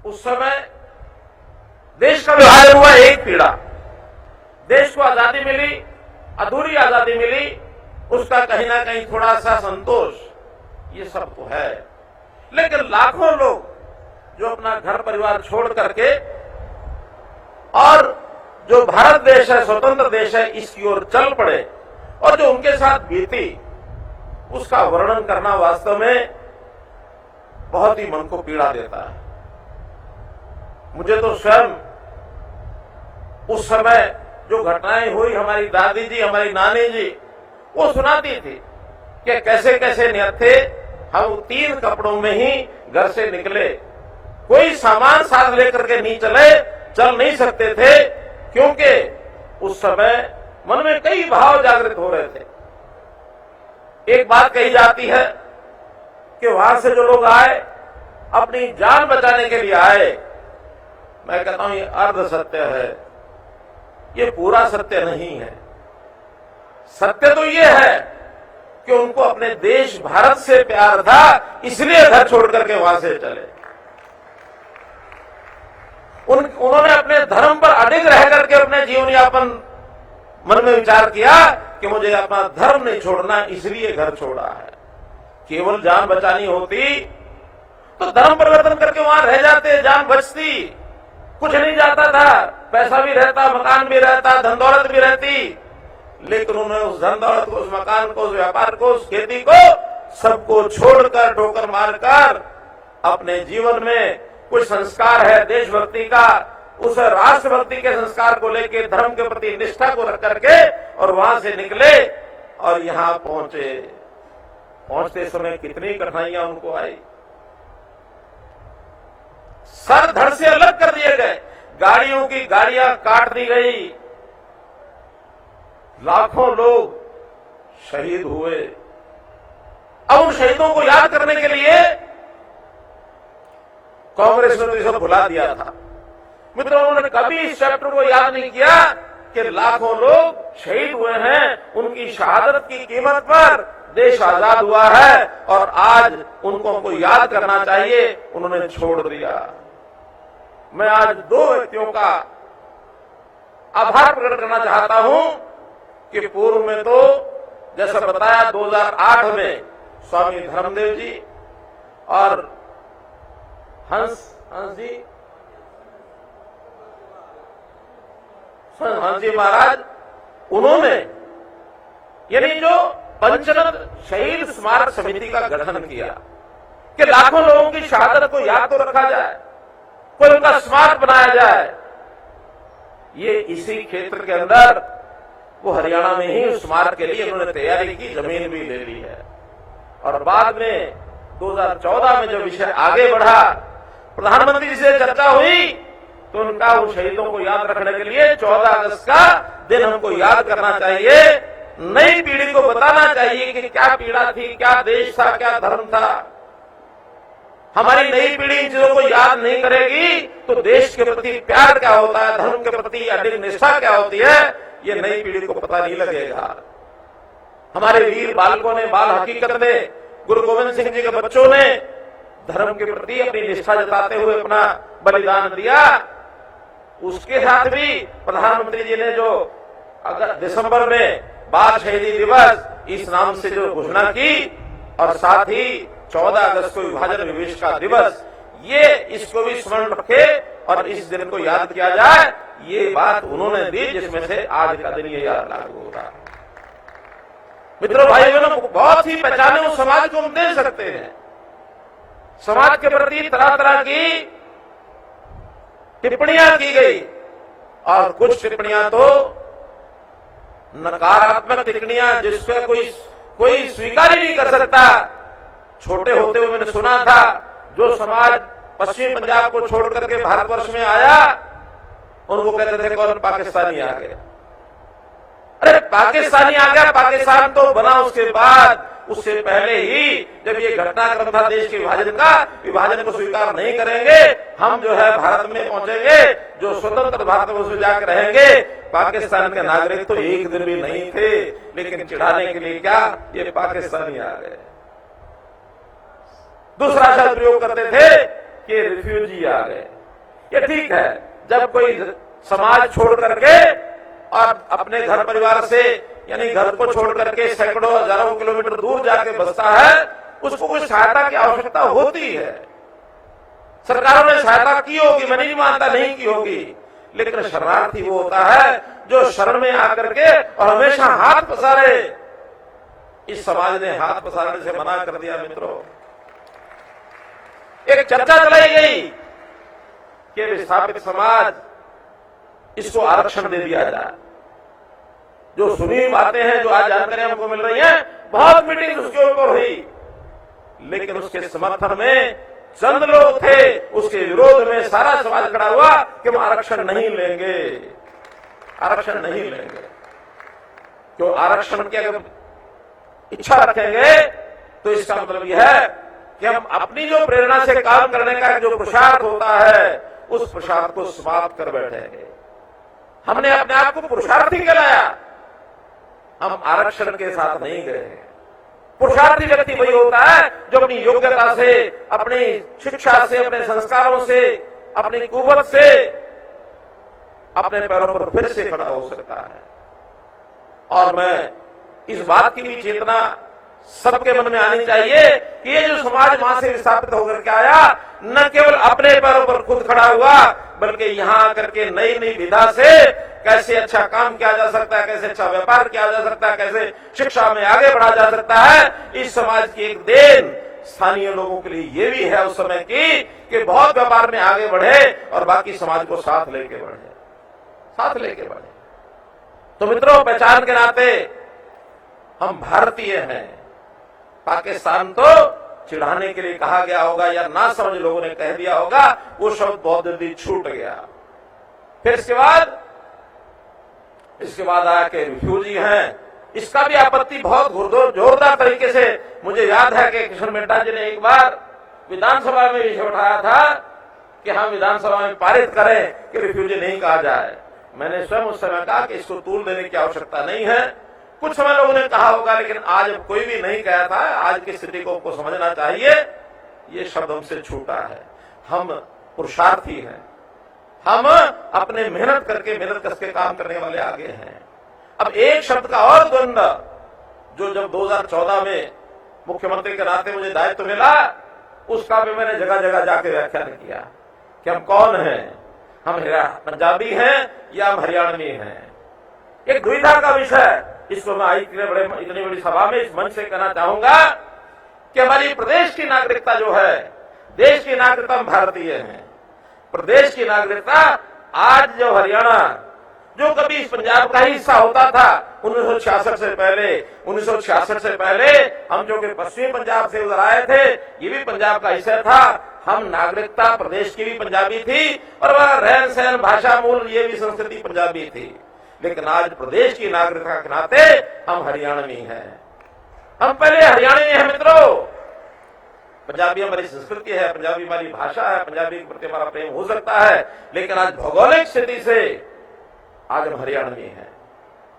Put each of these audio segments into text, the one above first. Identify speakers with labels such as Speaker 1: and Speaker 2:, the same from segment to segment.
Speaker 1: उस समय देश का विभाजन हुआ, एक पीड़ा, देश को आजादी मिली, अधूरी आजादी मिली, उसका कहीं ना कहीं थोड़ा सा संतोष, ये सब तो है। लेकिन लाखों लोग जो अपना घर परिवार छोड़ करके और जो भारत देश है, स्वतंत्र देश है, इसकी ओर चल पड़े और जो उनके साथ बीती, उसका वर्णन करना वास्तव में बहुत ही मन को पीड़ा देता है। मुझे तो स्वयं उस समय जो घटनाएं हुई, हमारी दादी जी, हमारी नानी जी वो सुनाती थी कि कैसे कैसे निहत्थे हम 3 कपड़ों में ही घर से निकले, कोई सामान साथ लेकर के नहीं चल नहीं सकते थे, क्योंकि उस समय मन में कई भाव जागृत हो रहे थे। एक बात कही जाती है कि वहां से जो लोग आए अपनी जान बचाने के लिए आए, मैं कहता हूं ये अर्ध सत्य है, ये पूरा सत्य नहीं है। सत्य तो ये है कि उनको अपने देश भारत से प्यार था, इसलिए घर छोड़ करके वहां से चले। उन्होंने अपने धर्म पर अडिग रह करके अपने जीवन यापन मन में विचार किया कि मुझे अपना धर्म नहीं छोड़ना, इसलिए घर छोड़ा है। केवल जान बचानी होती तो धर्म परिवर्तन करके वहां रह जाते, जान बचती, कुछ नहीं जाता था, पैसा भी रहता, मकान भी रहता, धन दौलत भी रहती, लेकिन उन्होंने उस धन दौलत को, उस मकान को, उस व्यापार को, उस खेती को, सबको छोड़कर, ठोकर मारकर अपने जीवन में कुछ संस्कार है देशभक्ति का, उस राष्ट्रभक्ति के संस्कार को लेके, धर्म के प्रति निष्ठा को रख करके और वहां से निकले और यहां पहुंचे। पहुंचते समय कितनी कठिनाइयां उनको आई, सर धड़ से अलग कर दिए गए, गाड़ियों की गाड़ियां काट दी गई, लाखों लोग शहीद हुए। अब उन शहीदों को याद करने के लिए कांग्रेस ने तो सब भुला दिया था। मित्रों, उन्होंने कभी इस चैप्टर को याद नहीं किया कि लाखों लोग शहीद हुए हैं, उनकी शहादत की कीमत पर देश आजाद हुआ है और आज उनको हमको याद करना चाहिए, उन्होंने छोड़ दिया। मैं आज 2 व्यक्तियों का आभार प्रकट करना चाहता हूं कि पूर्व में तो जैसा बताया 2008 में स्वामी धर्मदेव जी और हंस जी महाराज, उन्होंने यानी जो पंचरत्न शहीद स्मारक समिति का गठन किया कि लाखों लोगों की शहादत को याद तो रखा जाए, कोई उनका स्मारक बनाया जाए। ये इसी क्षेत्र के अंदर, वो हरियाणा में ही उस स्मारक के लिए उन्होंने तैयारी की, जमीन भी ले ली है। और बाद में 2014 में जब विषय आगे बढ़ा, प्रधानमंत्री से चर्चा हुई तो उनका उन शहीदों को याद रखने के लिए 14 अगस्त का दिन हमको याद करना चाहिए, नई पीढ़ी को बताना चाहिए कि क्या पीड़ा थी, क्या देश था, क्या धर्म था। हमारी नई पीढ़ी इन चीजों को याद नहीं करेगी तो देश के प्रति प्यार क्या होता है, धर्म के प्रति अडिग निष्ठा क्या होती है, ये नई पीढ़ी को पता नहीं लगेगा। हमारे वीर बालकों ने, बाल हकीकत ने, गुरु गोविंद सिंह जी के बच्चों ने धर्म के प्रति अपनी निष्ठा जताते हुए अपना बलिदान दिया। उसके साथ भी प्रधानमंत्री जी ने जो दिसंबर में बाल शहीदी दिवस इस नाम से जो घोषणा की और साथ ही 14 अगस्त को विभाजन विवेश का दिवस, ये इसको भी स्मरण रखे और इस दिन को याद किया जाए, ये बात उन्होंने दी, जिसमें से आज का दिन ये याद लागू होगा। मित्रों, भाई बहनों, बहुत ही पहचाने उस समाज को हम दे सकते हैं। समाज के प्रति तरह तरह की टिप्पणियां की गई और कुछ टिप्पणियां तो नकारात्मक टिप्पणियां, जिससे कोई स्वीकार ही नहीं कर सकता। छोटे होते हुए मैंने सुना था, जो समाज पश्चिमी पंजाब को छोड़ करके भारतवर्ष में आया, उनको कहते थे कौन, पाकिस्तानी आ गया। अरे पाकिस्तानी आ गया, पाकिस्तान तो बना उसके बाद, उससे पहले ही जब ये घटनाक्रम था देश के विभाजन का, विभाजन को स्वीकार नहीं करेंगे, हम जो है भारत में पहुंचेंगे, जो स्वतंत्र भारतवर्ष में जाकर रहेंगे। पाकिस्तान के नागरिक तो एक दिन भी नहीं थे, लेकिन चिढ़ाने के लिए क्या, ये पाकिस्तानी आ गए। दूसरा शब्द प्रयोग करते थे कि रिफ्यूजी आ गए। ये ठीक है, जब कोई समाज छोड़ करके और अपने घर परिवार से यानी घर को छोड़ करके सैकड़ों हजारों किलोमीटर दूर जाके बसता है, उसको कुछ सहायता की आवश्यकता होती है। सरकारों ने सहायता की होगी, मैं नहीं मानता नहीं की होगी, लेकिन शरणार्थी वो होता है जो शरण में आकर के और हमेशा हाथ पसारे। इस समाज ने हाथ पसारने से मना कर दिया। मित्रों, एक चर्चा चलाई गई कि विस्थापित समाज इसको आरक्षण दे दिया जाए। जो सुनी बातें हैं, जो आज जानकारियां हमको मिल रही हैं, बहुत मीटिंग उसके ऊपर हुई, लेकिन उसके समर्थन में चंद लोग थे, उसके विरोध में सारा समाज खड़ा हुआ कि हम आरक्षण नहीं लेंगे, आरक्षण नहीं लेंगे। क्यों आरक्षण की अगर इच्छा रखेंगे तो इसका मतलब यह है कि हम अपनी जो प्रेरणा से काम करने का जो पुरुषार्थ होता है, उस पुरुषार्थ को समाप्त कर बैठेंगे। हमने अपने आप को पुरुषार्थी कहलाया, हम आरक्षण के साथ नहीं गए। पुरुषार्थी व्यक्ति वही होता है जो अपनी योग्यता से, अपनी शिक्षा से, अपने संस्कारों से, अपनी कुवत से अपने पैरों पर फिर से खड़ा हो सकता है। और मैं इस बात की भी चेतना सबके मन में आनी चाहिए कि ये जो समाज वहां से विस्थापित होकर के आया, न केवल अपने पैरों पर खुद खड़ा हुआ, बल्कि यहां आकर के नई नई विधा से कैसे अच्छा काम किया जा सकता है, कैसे अच्छा व्यापार किया जा सकता है, कैसे शिक्षा में आगे बढ़ा जा सकता है। इस समाज की एक देन स्थानीय लोगों के लिए ये भी है उस समय की कि बहुत व्यापार में आगे बढ़े और बाकी समाज को साथ लेके बढ़े, साथ लेके बढ़े। तो मित्रों, पहचान के नाते हम भारतीय हैं। पाकिस्तान तो चिढ़ाने के लिए कहा गया होगा या ना समझ लोगों ने कह दिया होगा, वो शब्द बहुत जल्दी छूट गया। फिर इसके बाद आया कि रिफ्यूजी हैं, इसका भी आपत्ति बहुत जोरदार तरीके से। मुझे याद है कि किशन मिड्डा जी ने एक बार विधानसभा में विषय उठाया था कि हम विधानसभा में पारित करें कि रिफ्यूजी नहीं कहा जाए। मैंने स्वयं उस समय कहा कि इसको तूल देने की आवश्यकता नहीं है। कुछ समय लोगों ने कहा होगा, लेकिन आज कोई भी नहीं कहा था। आज की स्थिति को समझना चाहिए, ये शब्द हमसे छूटा है। हम पुरुषार्थी हैं, हम अपने मेहनत करके, मेहनत करके काम करने वाले आगे हैं। अब एक शब्द का और द्वंद्व, जो जब 2014 में मुख्यमंत्री के नाते मुझे दायित्व मिला, उसका भी मैंने जगह जगह जाके व्याख्यान किया कि हम कौन हैं, हम पंजाबी हैं या हम हरियाणवी हैं। एक दुविधा का विषय, इसको मैं इतनी बड़ी सभा में इस मंच से कहना चाहूंगा कि हमारी प्रदेश की नागरिकता जो है, देश की नागरिकता हम भारतीय हैं। प्रदेश की नागरिकता आज जो हरियाणा, जो कभी इस पंजाब का ही हिस्सा होता था 1966 से पहले, हम जो कि पश्चिमी पंजाब से उधर आए थे, ये भी पंजाब का हिस्सा था। हम नागरिकता प्रदेश की भी पंजाबी थी और वह रहन सहन, भाषा, मूल, ये भी संस्कृति पंजाबी थी। लेकिन आज प्रदेश की नागरिकता के नाते हम हरियाणवी हैं। हम पहले हरियाणवी हैं मित्रों। पंजाबी हमारी संस्कृति है, पंजाबी हमारी भाषा है, पंजाबी के प्रति हमारा प्रेम हो सकता है, लेकिन आज भौगोलिक स्थिति से आज हम हरियाणवी हैं।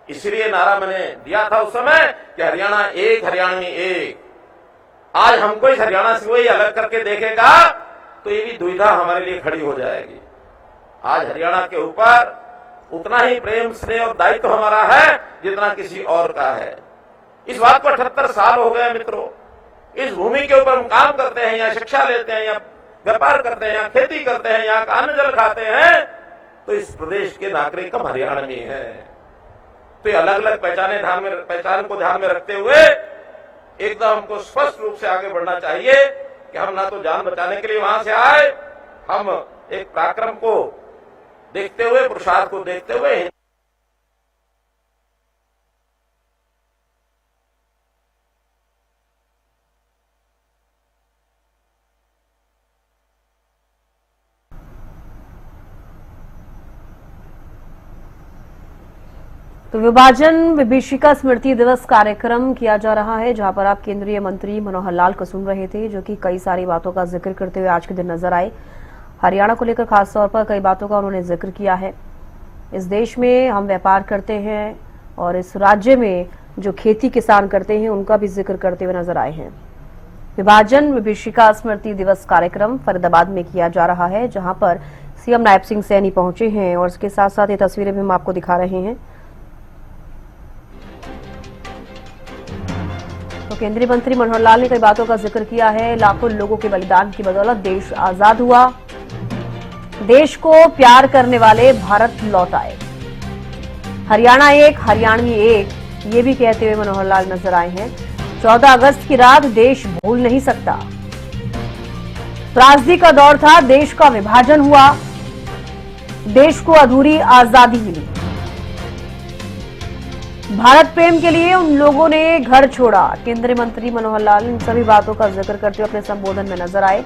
Speaker 1: इसलिए नारा मैंने दिया था उस समय कि हरियाणा एक, हरियाणवी एक। आज हमको इस हरियाणा से कोई अलग करके देखेगा तो ये भी दुविधा हमारे लिए खड़ी हो जाएगी। आज हरियाणा के ऊपर उतना ही प्रेम, स्नेह और दायित्व हमारा है जितना किसी और का है। इस बात को 78 साल हो गए मित्रों। इस भूमि के ऊपर हम काम करते हैं, यहाँ शिक्षा लेते हैं, यहाँ व्यापार करते हैं, यहाँ खेती करते हैं, यहाँ अन्न जल खाते हैं, तो इस प्रदेश के नागरिक हम हरियाणवी हैं। तो ये अलग अलग पहचान को ध्यान में रखते हुए एकदम हमको स्पष्ट रूप से आगे बढ़ना चाहिए कि हम ना तो जान बचाने के लिए वहां से आए, हम एक पराक्रम को देखते हुए, पुरुषार्थ को देखते हुए
Speaker 2: तो विभाजन विभीषिका स्मृति दिवस कार्यक्रम किया जा रहा है, जहां पर आप केंद्रीय मंत्री मनोहर लाल को सुन रहे थे, जो कि कई सारी बातों का जिक्र करते हुए आज के दिन नजर आए। हरियाणा को लेकर खास तौर पर कई बातों का उन्होंने जिक्र किया है। इस देश में हम व्यापार करते हैं और इस राज्य में जो खेती किसान करते हैं उनका भी जिक्र करते हुए नजर आए हैं। विभाजन विभीषिका स्मृति दिवस कार्यक्रम फरीदाबाद में किया जा रहा है, जहां पर सीएम नायब सिंह सैनी पहुंचे हैं और इसके साथ साथ ये तस्वीरें भी हम आपको दिखा रहे हैं। तो केंद्रीय मंत्री मनोहर लाल ने कई बातों का जिक्र किया है। लाखों लोगों के बलिदान की बदौलत देश आजाद हुआ, देश को प्यार करने वाले भारत लौट आए। हरियाणा एक, हरियाणवी एक, ये भी कहते हुए मनोहर लाल नजर आए हैं। 14 अगस्त की रात देश भूल नहीं सकता। त्रासदी का दौर था, देश का विभाजन हुआ, देश को अधूरी आजादी मिली। भारत प्रेम के लिए उन लोगों ने घर छोड़ा। केंद्रीय मंत्री मनोहर लाल इन सभी बातों का जिक्र करते हुए अपने संबोधन में नजर आए।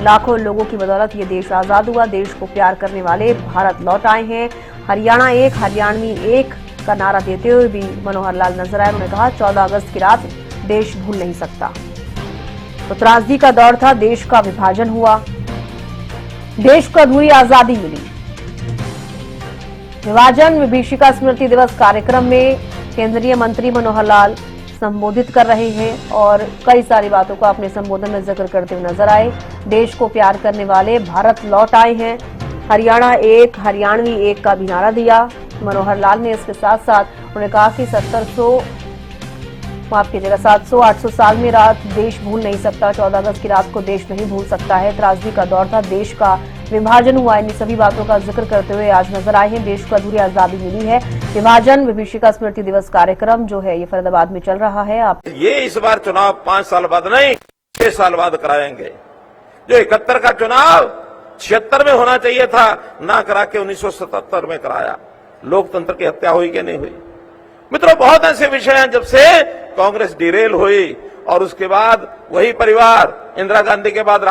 Speaker 2: लाखों लोगों की बदौलत ये देश आजाद हुआ, देश को प्यार करने वाले भारत लौट आए हैं। हरियाणा एक, हरियाणवी एक का नारा देते हुए भी मनोहर लाल नजर आए। उन्होंने कहा 14 अगस्त की रात देश भूल नहीं सकता। तो त्रासदी का दौर था, देश का विभाजन हुआ, देश को अधूरी आजादी मिली। विभाजन विभीषिका स्मृति दिवस कार्यक्रम में केंद्रीय मंत्री मनोहर लाल संबोधित कर रहे हैं और कई सारी बातों का अपने संबोधन में जिक्र करते हुए नजर आए। देश को प्यार करने वाले भारत लौट आए हैं। हरियाणा एक, हरियाणवी एक का भी नारा दिया मनोहर लाल ने। इसके साथ साथ उन्होंने कहा कि 700-800 साल में रात देश भूल नहीं सकता। 14 अगस्त की रात को देश नहीं भूल सकता है। त्रासदी का दौर था, देश का विभाजन हुआ। इन सभी बातों का जिक्र करते हुए आज नजर आए हैं। देश को अधूरी आजादी मिली है। विभाजन विभीषिका स्मृति दिवस कार्यक्रम जो है ये फरीदाबाद में चल रहा है। आप
Speaker 1: ये इस बार चुनाव 5 साल बाद नहीं 6 साल बाद कराएंगे। जो 71 का चुनाव 76 में होना चाहिए था, ना करा के 1977 में कराया। लोकतंत्र की हत्या हुई कि नहीं हुई? मित्रों, बहुत ऐसे विषय हैं जब से कांग्रेस डिरेल हुई और उसके बाद वही परिवार, इंदिरा गांधी के बाद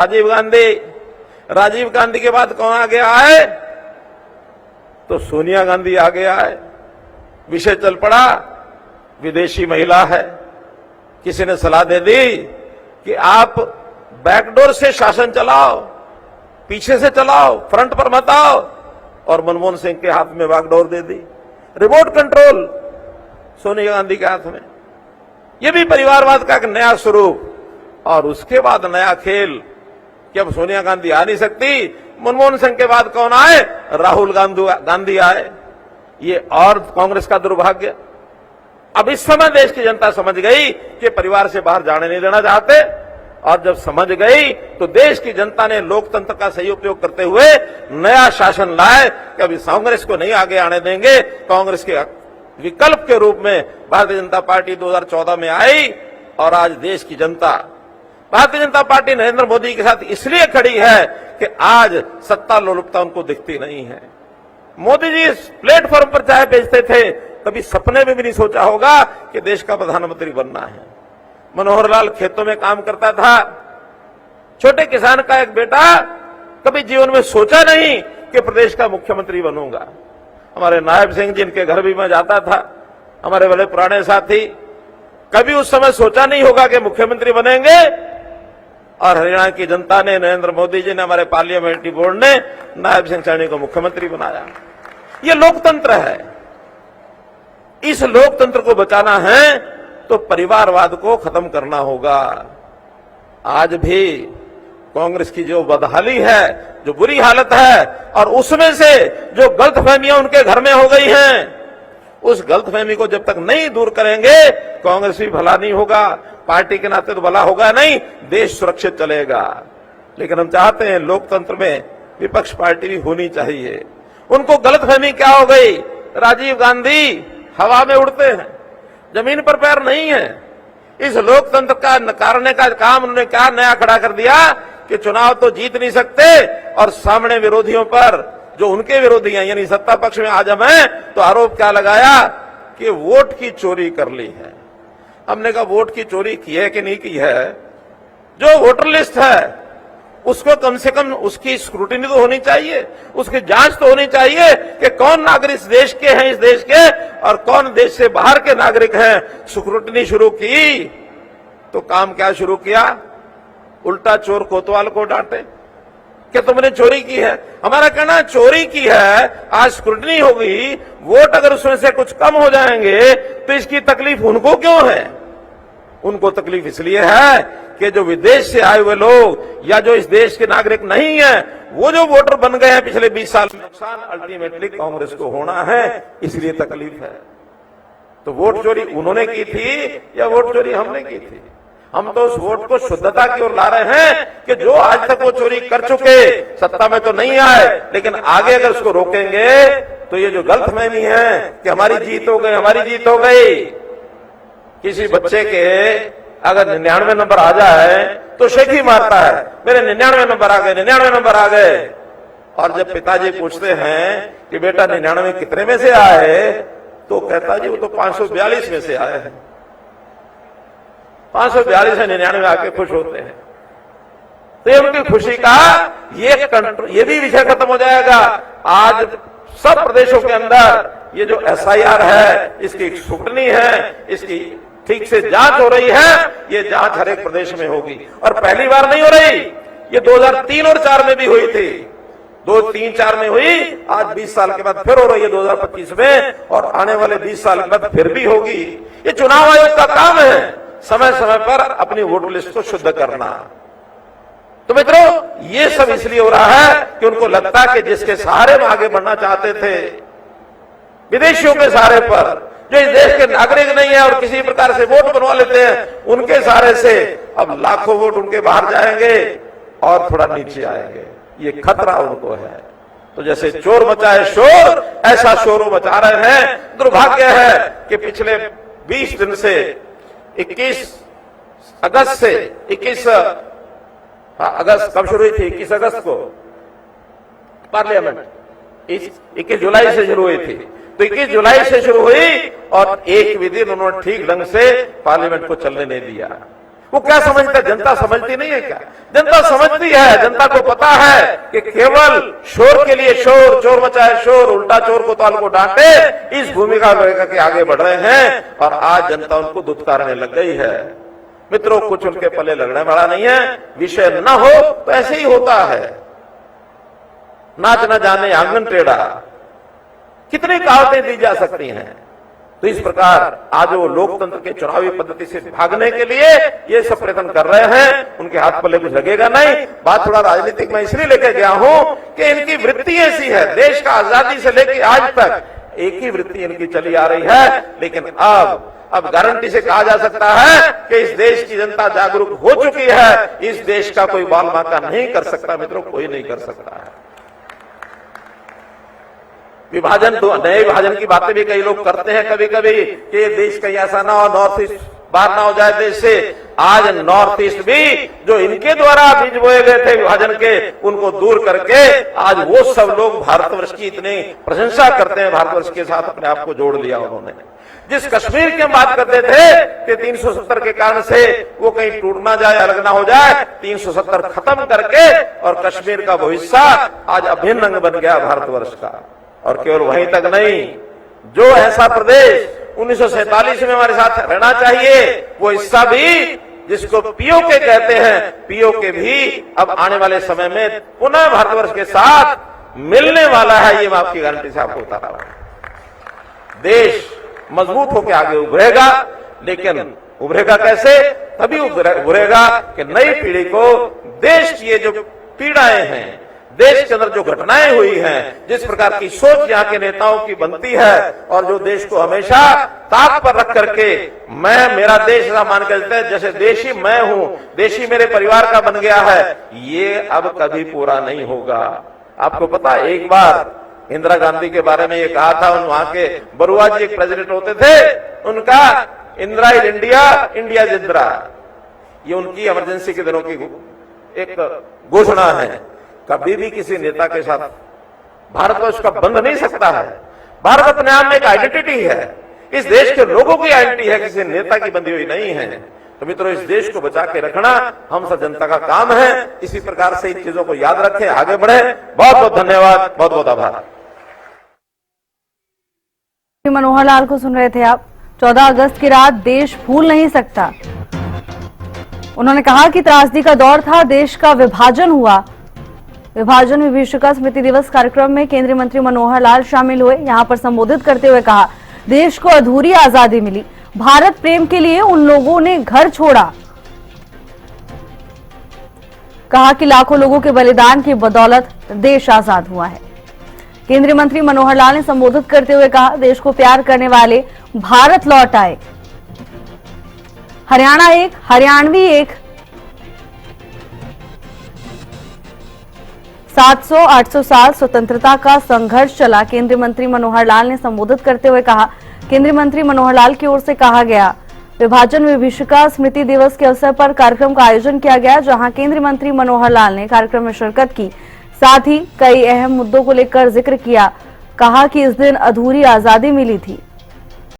Speaker 1: राजीव गांधी के बाद कौन आगे आए? तो सोनिया गांधी आगे आए। विषय चल पड़ा, विदेशी महिला है। किसी ने सलाह दे दी कि आप बैकडोर से शासन चलाओ, पीछे से चलाओ, फ्रंट पर मत आओ, और मनमोहन सिंह के हाथ में बागडोर दे दी। रिमोट कंट्रोल सोनिया गांधी के हाथ में। यह भी परिवारवाद का एक नया स्वरूप। और उसके बाद नया खेल कि अब सोनिया गांधी आ नहीं सकती, मनमोहन सिंह के बाद कौन आए? राहुल गांधी आए। ये और कांग्रेस का दुर्भाग्य। अब इस समय देश की जनता समझ गई कि परिवार से बाहर जाने नहीं देना चाहते, और जब समझ गई तो देश की जनता ने लोकतंत्र का सही उपयोग करते हुए नया शासन लाए कि अभी कांग्रेस को नहीं आगे आने देंगे। कांग्रेस के विकल्प के रूप में भारतीय जनता पार्टी 2014 में आई, और आज देश की जनता भारतीय जनता पार्टी नरेंद्र मोदी के साथ इसलिए खड़ी है कि आज सत्ता लोलुपता उनको दिखती नहीं है। मोदी जी इस प्लेटफॉर्म पर चाय बेचते थे, कभी सपने में भी नहीं सोचा होगा कि देश का प्रधानमंत्री बनना है। मनोहर लाल खेतों में काम करता था, छोटे किसान का एक बेटा, कभी जीवन में सोचा नहीं कि प्रदेश का मुख्यमंत्री बनूंगा। हमारे नायब सिंह जिनके घर भी मैं जाता था, हमारे बड़े पुराने साथी, कभी उस समय सोचा नहीं होगा कि मुख्यमंत्री बनेंगे। और हरियाणा की जनता ने, नरेंद्र मोदी जी ने, हमारे पार्लियामेंट्री बोर्ड ने नायब सिंह सैनी को मुख्यमंत्री बनाया। ये लोकतंत्र है। इस लोकतंत्र को बचाना है तो परिवारवाद को खत्म करना होगा। आज भी कांग्रेस की जो बदहाली है, जो बुरी हालत है, और उसमें से जो गलतफहमियां उनके घर में हो गई हैं, उस गलतफहमी को जब तक नहीं दूर करेंगे कांग्रेस भी भला नहीं होगा, पार्टी के नाते तो भला होगा नहीं, देश सुरक्षित चलेगा। लेकिन हम चाहते हैं लोकतंत्र में विपक्ष पार्टी भी होनी चाहिए। उनको गलतफहमी क्या हो गई? राजीव गांधी हवा में उड़ते हैं, जमीन पर पैर नहीं है। इस लोकतंत्र का नकारने का काम उन्होंने क्या नया खड़ा कर दिया कि चुनाव तो जीत नहीं सकते, और सामने विरोधियों पर, जो उनके विरोधी हैं यानी सत्ता पक्ष में आज हम हैं, तो आरोप क्या लगाया कि वोट की चोरी कर ली है। हमने कहा वोट की चोरी की है कि नहीं की है? जो वोटर लिस्ट है उसको कम से कम उसकी स्क्रूटिनी तो होनी चाहिए, उसकी जांच तो होनी चाहिए कि कौन नागरिक इस देश के हैं, इस देश के, और कौन देश से बाहर के नागरिक हैं। स्क्रूटिनी शुरू की तो काम क्या शुरू किया? उल्टा चोर कोतवाल को डांटे कि तुमने चोरी की है। हमारा कहना चोरी की है, आज स्क्रूटिनी होगी, वोट अगर उसमें से कुछ कम हो जाएंगे तो इसकी तकलीफ उनको क्यों है? उनको तकलीफ इसलिए है कि जो विदेश से आए हुए लोग या जो इस देश के नागरिक नहीं है, वो जो वोटर बन गए हैं पिछले 20 साल में, नुकसान अल्टीमेटली कांग्रेस को होना है, इसलिए तकलीफ है। तो वोट चोरी उन्होंने की थी या वोट चोरी हमने की थी? हम तो उस वोट को शुद्धता की ओर ला रहे हैं कि जो आज तक वो चोरी कर चुके, सत्ता में तो नहीं आए, लेकिन आगे अगर उसको रोकेंगे तो ये जो गलतफहमी है कि हमारी जीत हो गई, हमारी जीत हो गई, किसी बच्चे के अगर 99 नंबर आ जाए तो शेखी मारता है, मेरे 99 नंबर आ गए, 99 नंबर आ गए। और जब पिताजी पूछते हैं कि बेटा 99 कितने में से आए, तो कहता जी वो तो 542 में से आए हैं। 542 से 99 आके खुश होते हैं। तो ये उनकी खुशी का ये भी विषय खत्म हो जाएगा। आज सब प्रदेशों के अंदर ये जो SIR है, इसकी स्क्रूटनी है, इसकी ठीक से जांच हो रही है। ये जांच हर एक प्रदेश में होगी और पहली बार नहीं हो रही, ये 2003 और 4 में भी हुई थी, 2, 3, 4 में हुई, आज 20 साल के बाद फिर हो रही है 2025 में, और आने वाले 20 साल के बाद फिर भी होगी। ये चुनाव आयोग का काम है समय समय पर अपनी वोटर लिस्ट को शुद्ध करना। तो मित्रों, ये सब इसलिए हो रहा है कि उनको लगता है कि जिसके सहारे हम आगे बढ़ना चाहते थे, विदेशियों के सहारे पर, जो इस देश के नागरिक नहीं है और किसी प्रकार से वोट बनवा लेते हैं, उनके सहारे से अब लाखों वोट उनके बाहर जाएंगे और थोड़ा नीचे आएंगे। ये खतरा उनको है। तो जैसे चोर मचाए शोर, ऐसा शोर वो मचा रहे हैं। दुर्भाग्य है कि पिछले 20 दिन से 21 अगस्त से 21 अगस्त कब शुरू हुई थी? 21 अगस्त को पार्लियामेंट 21 जुलाई से शुरू हुई थी। तो 21 जुलाई से शुरू हुई और एक भी दिन उन्होंने ठीक ढंग से पार्लियामेंट को चलने नहीं दिया। वो क्या समझता है? जनता समझती नहीं है क्या? जनता समझती है। जनता को पता है कि केवल शोर के लिए शोर, चोर मचाए शोर, उल्टा चोर को ताल को डांटे, इस भूमिका के आगे बढ़ रहे हैं और आज जनता उनको दुत्कारने लग गई है। मित्रों, कुछ उनके पल्ले लगने वाला नहीं है। विषय न हो तो ऐसे ही होता है। नाच न जाने आंगन टेढ़ा, कितनी कहावतें दी जा सकती हैं। तो इस प्रकार आज वो लोकतंत्र के चुनावी पद्धति से भागने के लिए ये सब प्रयत्न कर रहे हैं। उनके हाथ पल्ले कुछ लगेगा नहीं। बात थोड़ा राजनीतिक में इसलिए लेके गया हूं कि इनकी वृत्ति ऐसी है। देश का आजादी से लेकर आज तक एक ही वृत्ति इनकी चली आ रही है। लेकिन अब गारंटी से कहा जा सकता है कि इस देश की जनता जागरूक हो चुकी है। इस देश का कोई बाल बांका नहीं कर सकता। मित्रों, कोई नहीं कर सकता है। विभाजन, तो नए विभाजन की बातें भी कई लोग करते हैं कभी कभी कि देश कहीं ऐसा ना हो, नॉर्थ ईस्ट बाहर ना हो जाए देश से। आज नॉर्थ ईस्ट भी जो इनके द्वारा बीज बोए गए थे विभाजन के, उनको दूर करके आज वो सब लोग भारतवर्ष की इतनी प्रशंसा करते हैं। भारतवर्ष के साथ अपने आप को जोड़ लिया उन्होंने। जिस कश्मीर की हम बात करते थे कि 370 के कारण से वो कहीं टूट ना जाए, अलग ना हो जाए, 370 खत्म करके और कश्मीर का वो हिस्सा आज अभिन्न अंग बन गया भारतवर्ष का। और केवल वहीं तक नहीं, जो ऐसा प्रदेश 1947 में हमारे साथ रहना चाहिए, वो हिस्सा भी जिसको पीओके कहते हैं, पीओके भी अब आने वाले समय में पुनः भारतवर्ष के साथ मिलने वाला है। ये मैं आपकी गारंटी से आपको बता रहा हूं। देश मजबूत होकर आगे उभरेगा, लेकिन उभरेगा कैसे? तभी उभरेगा कि नई पीढ़ी को देश की ये जो पीड़ाएं हैं, देश के अंदर जो घटनाएं हुई हैं, जिस प्रकार की सोच यहाँ के नेताओं की बनती है और जो देश को हमेशा ताक पर रख करके मैं मेरा देश ऐसा मान के चलते हैं जैसे देशी मैं हूं, देशी मेरे परिवार का बन गया है, ये अब कभी पूरा नहीं होगा। आपको पता, एक बार इंदिरा गांधी के बारे में ये कहा था, वहां के बरुआ जी एक प्रेसिडेंट होते थे, उनका Indira is India, India is Indira, ये उनकी इमरजेंसी के दिनों की एक घोषणा है। कभी भी किसी नेता के साथ भारतवर्ष का बंध नहीं सकता है। भारत अपने आप में एक आइडेंटिटी है, इस देश के लोगों की आइडेंटिटी है, किसी नेता की बंधी हुई नहीं है। तो मित्रों, इस देश को बचा के रखना हम सब जनता का काम है। इसी प्रकार से इन चीजों को याद रखें, आगे बढ़े। बहुत बहुत धन्यवाद, बहुत बहुत आभार।
Speaker 2: मनोहर लाल को सुन रहे थे आप। 14 अगस्त की रात देश भूल नहीं सकता। उन्होंने कहा कि त्रासदी का दौर था, देश का विभाजन हुआ। विभाजन विभीषिका स्मृति दिवस कार्यक्रम में केंद्रीय मंत्री मनोहर लाल शामिल हुए। यहां पर संबोधित करते हुए कहा, देश को अधूरी आजादी मिली, भारत प्रेम के लिए उन लोगों ने घर छोड़ा। कहा कि लाखों लोगों के बलिदान की बदौलत देश आजाद हुआ है। केंद्रीय मंत्री मनोहर लाल ने संबोधित करते हुए कहा, देश को प्यार करने वाले भारत लौट आए। हरियाणा एक, हरियाणवी एक। 700-800 साल स्वतंत्रता का संघर्ष चला। केंद्रीय मंत्री मनोहर लाल ने संबोधित करते हुए कहा, केंद्रीय मंत्री मनोहर लाल की ओर से कहा गया, विभाजन विभीषिका स्मृति दिवस के अवसर पर कार्यक्रम का आयोजन किया गया, जहां केंद्रीय मंत्री मनोहर लाल ने कार्यक्रम में शिरकत की। साथ ही कई अहम मुद्दों को लेकर जिक्र किया। कहा कि इस दिन अधूरी आजादी मिली थी।